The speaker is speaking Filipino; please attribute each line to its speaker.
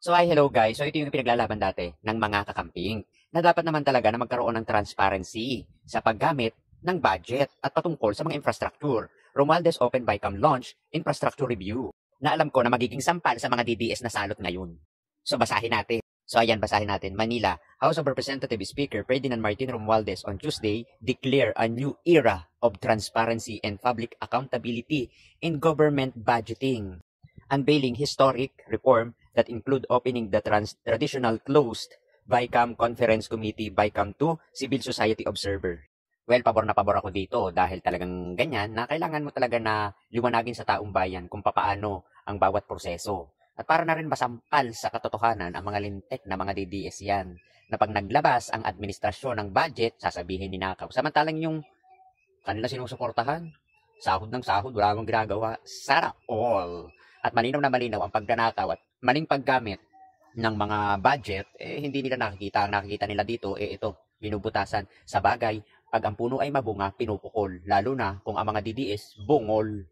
Speaker 1: So hi, hello guys. So ito yung pinaglalaban dati ng mga kakamping na dapat naman talaga na magkaroon ng transparency sa paggamit ng budget at patungkol sa mga infrastructure. Romualdez Open BICAM launch infrastructure review na alam ko na magiging sampal sa mga DDS na salot ngayon. So basahin natin. So ayan, basahin natin. Manila, House of Representatives Speaker Ferdinand Martin Romualdez on Tuesday declare a new era of transparency and public accountability in government budgeting, unveiling historic reform that include opening the traditional closed BICAM Conference Committee BICAM to Civil Society Observer. Well, pabor na pabor ako dito dahil talagang ganyan na kailangan mo talaga na liwanagin sa taong bayan kung papaano ang bawat proseso. At para na rin masampal sa katotohanan ang mga lintek na mga DDS yan, na pag naglabas ang administrasyon ng budget, sasabihin ninakaw. Samantalang yung kanila sinusuportahan, sahod ng sahod, wala akong ginagawa, sana all. At malinaw na malinaw ang pagnanakaw at maling paggamit ng mga budget, hindi nila nakikita. Ang nakikita nila dito, ito, binubutasan. Sa bagay, pag ang puno ay mabunga, pinupukol. Lalo na kung ang mga DDS, bungol.